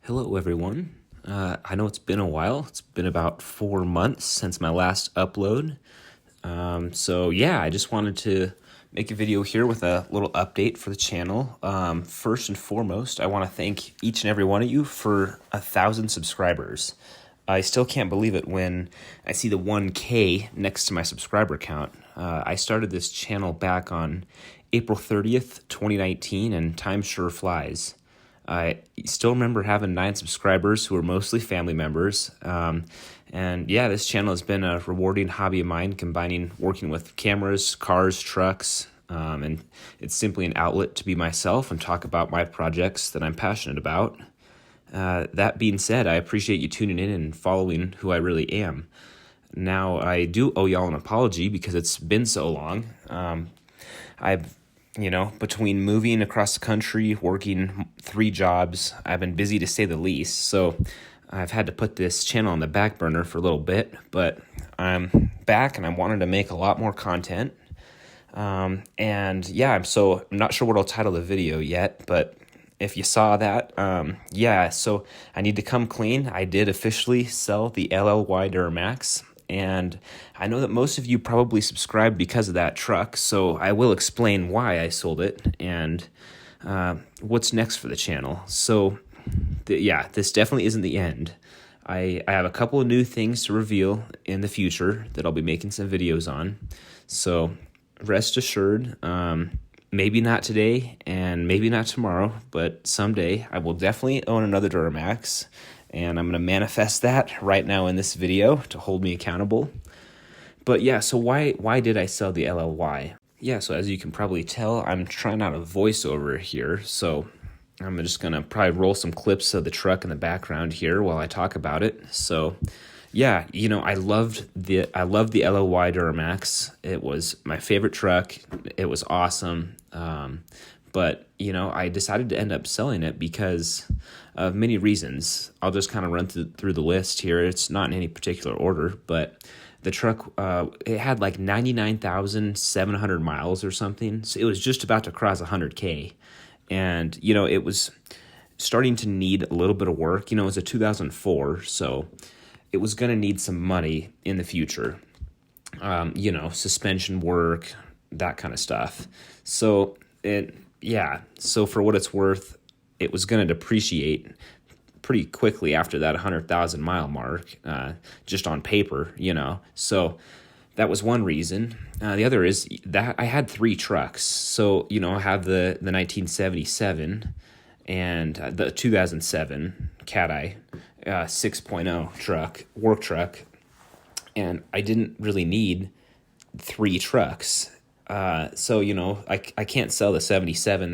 Hello, everyone. I know it's been a while. It's been about 4 months since my last upload. I just wanted to make a video here with a little update for the channel. First and foremost, I want to thank each and every one of you for 1,000 subscribers. I still can't believe it when I see the 1K next to my subscriber count. I started this channel back on April 30th, 2019, and time sure flies. I still remember having 9 subscribers who were mostly family members. This channel has been a rewarding hobby of mine, combining working with cameras, cars, trucks, and it's simply an outlet to be myself and talk about my projects that I'm passionate about. That being said, I appreciate you tuning in and following who I really am. Now, I do owe y'all an apology because it's been so long. Between moving across the country, working 3 jobs, I've been busy to say the least. So I've had to put this channel on the back burner for a little bit, but I'm back and I wanted to make a lot more content. I'm not sure what I'll title the video yet, but if you saw that, so I need to come clean. I did officially sell the LLY Duramax. And I know that most of you probably subscribed because of that truck, so I will explain why I sold it and what's next for the channel. So, this definitely isn't the end. I have a couple of new things to reveal in the future that I'll be making some videos on. So, rest assured, maybe not today and maybe not tomorrow, but someday I will definitely own another Duramax. And I'm going to manifest that right now in this video to hold me accountable. But so why did I sell the LLY? So as you can probably tell, I'm trying out a voiceover here. So I'm just going to probably roll some clips of the truck in the background here while I talk about it. So I loved the LLY Duramax. It was my favorite truck. It was awesome. But I decided to end up selling it because of many reasons. I'll just kind of run through the list here. It's not in any particular order, but the truck, it had like 99,700 miles or something. So it was just about to cross 100K. And, it was starting to need a little bit of work. It was a 2004, so it was going to need some money in the future. Suspension work, that kind of stuff. So so for what it's worth, it was going to depreciate pretty quickly after that 100,000 mile mark, just on paper, So that was one reason. The other is that I had 3 trucks. So, I have the 1977 and the 2007 Cadillac 6.0 work truck. And I didn't really need 3 trucks. I can't sell the 77.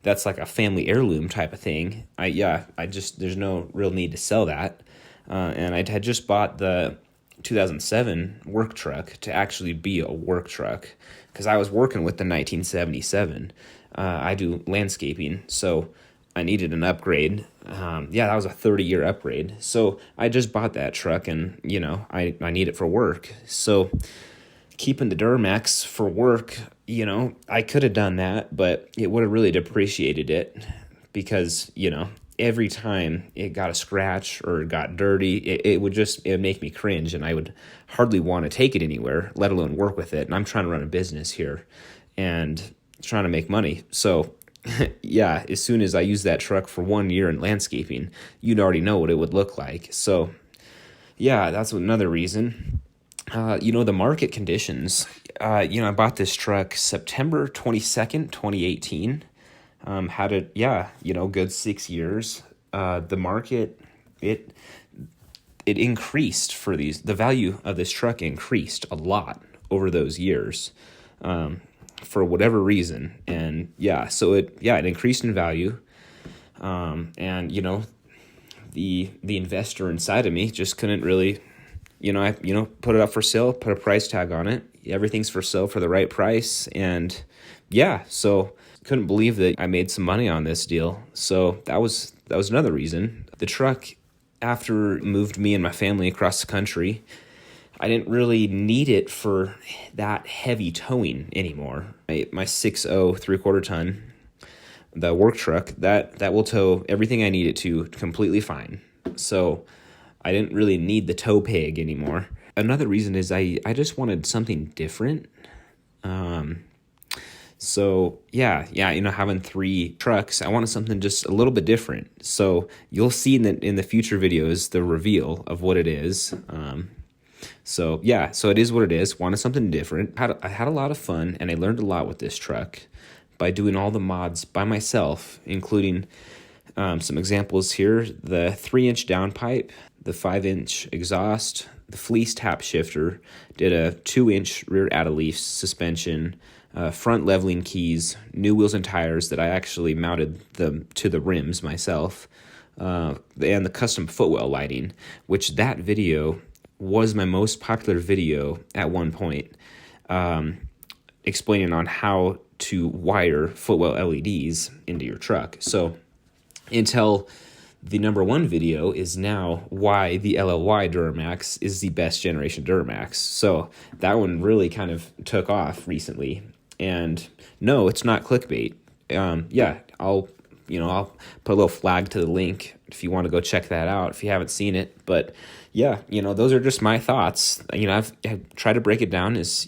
That's like a family heirloom type of thing. There's no real need to sell that. And I had just bought the 2007 work truck to actually be a work truck because I was working with the 1977. I do landscaping, so I needed an upgrade. That was a 30-year upgrade. So I just bought that truck and, I need it for work. So keeping the Duramax for work, I could have done that, but it would have really depreciated it because, every time it got a scratch or it got dirty, it would make me cringe and I would hardly want to take it anywhere, let alone work with it. And I'm trying to run a business here and trying to make money. So as soon as I use that truck for 1 year in landscaping, you'd already know what it would look like. So that's another reason. The market conditions, I bought this truck September 22nd, 2018, had it, good 6 years. The market, it increased the value of this truck increased a lot over those years, for whatever reason. And it increased in value. The investor inside of me just couldn't really, I put it up for sale, put a price tag on it. Everything's for sale for the right price. And so couldn't believe that I made some money on this deal. So that was another reason. The truck, after it moved me and my family across the country, I didn't really need it for that heavy towing anymore. My 6.0 3/4 ton the work truck, that will tow everything I need it to completely fine. So I didn't really need the tow peg anymore. Another reason is I just wanted something different. So yeah, having 3 trucks, I wanted something just a little bit different. So you'll see in the future videos the reveal of what it is. So it is what it is. Wanted something different. I had a lot of fun, and I learned a lot with this truck by doing all the mods by myself, including some examples here: the 3-inch downpipe, the 5-inch exhaust, the fleece tap shifter, did a 2-inch rear out-of-leaf suspension, front leveling keys, new wheels and tires that I actually mounted them to the rims myself, and the custom footwell lighting, which that video was my most popular video at one point, explaining on how to wire footwell LEDs into your truck. So until the number 1 video is now why the LLY Duramax is the best generation Duramax. So that one really kind of took off recently. And no, it's not clickbait. I'll put a little flag to the link if you want to go check that out if you haven't seen it. But yeah, those are just my thoughts. I've tried to break it down as,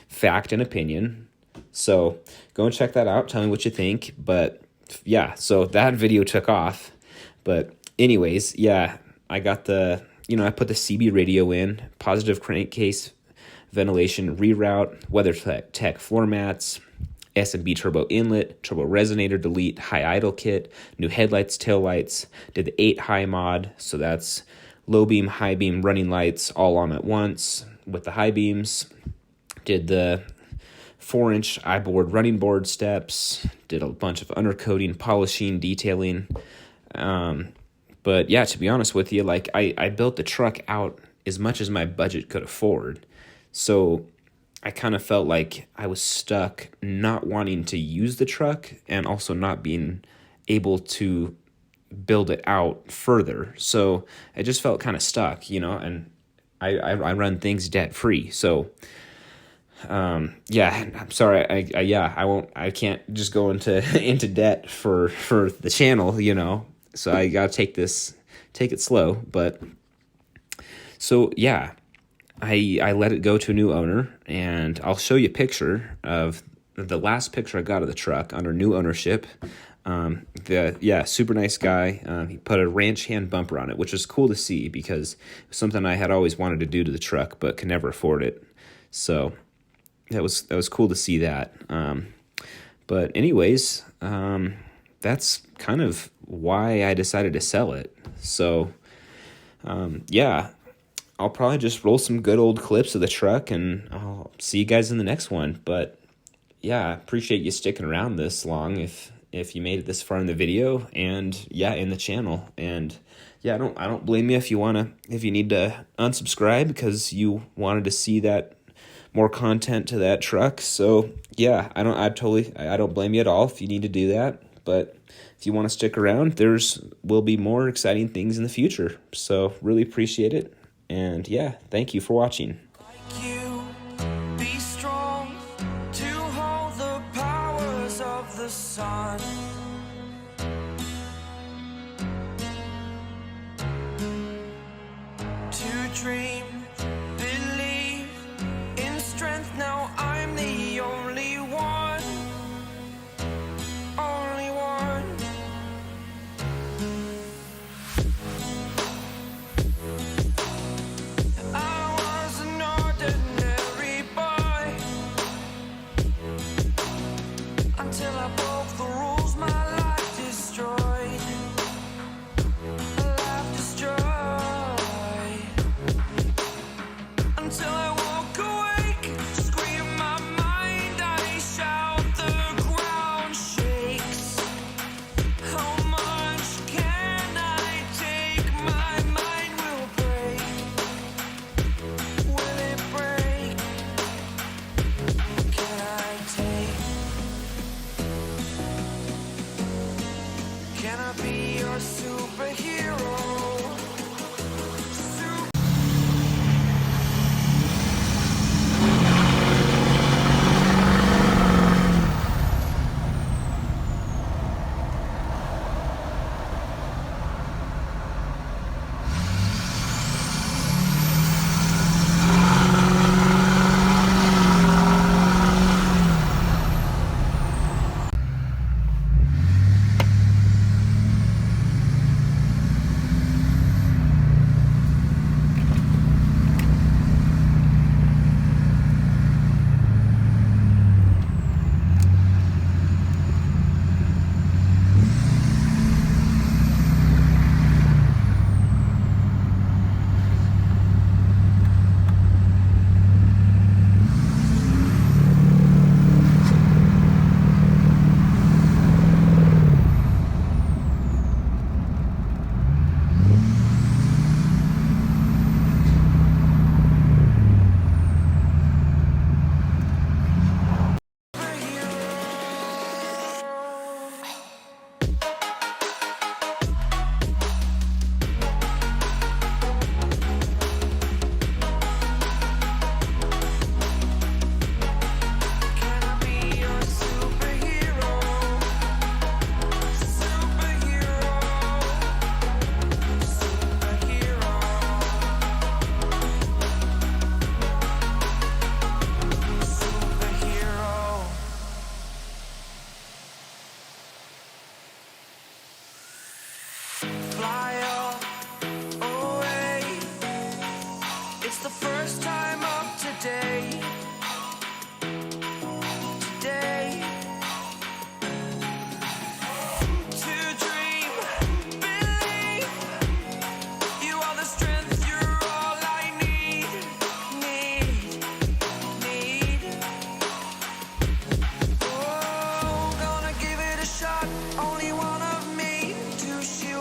fact and opinion. So go and check that out. Tell me what you think. But yeah, so that video took off. But anyways, yeah, I got I put the CB radio in, positive crankcase ventilation, reroute, WeatherTech floor mats, S&B turbo inlet, turbo resonator delete, high idle kit, new headlights, taillights, did the 8 high mod, so that's low beam, high beam, running lights all on at once with the high beams, did the 4-inch I-board running board steps, did a bunch of undercoating, polishing, detailing. But yeah, to be honest with you, I built the truck out as much as my budget could afford. So I kind of felt like I was stuck not wanting to use the truck and also not being able to build it out further. So I just felt kind of stuck, and I run things debt free. So I'm sorry. I can't just go into debt for the channel, so I got to take it slow. But so yeah, I let it go to a new owner, and I'll show you a picture of the last picture I got of the truck under new ownership. Super nice guy. He put a ranch hand bumper on it, which was cool to see because it was something I had always wanted to do to the truck, but could never afford it. So that was cool to see that. But anyways, that's kind of why I decided to sell it. So, I'll probably just roll some good old clips of the truck, and I'll see you guys in the next one. But yeah, I appreciate you sticking around this long if you made it this far in the video and in the channel. And yeah, I don't blame you if you need to unsubscribe because you wanted to see that more content to that truck. So yeah, I don't blame you at all if you need to do that. But if you want to stick around, will be more exciting things in the future. So really appreciate it. And yeah, thank you for watching. Be strong to hold the powers of the sun. To dream, believe in strength. Now I'm the only one. Only one. Until I broke the rules, my life destroyed. Life destroyed. Until I walk awake, scream my mind, I shout, the ground shakes. How much can I take? My mind will break. Will it break? Can I take? Can I be your superhero?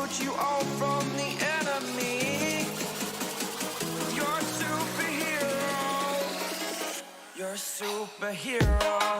protect you all from the enemy. You're a superhero. You're a superhero.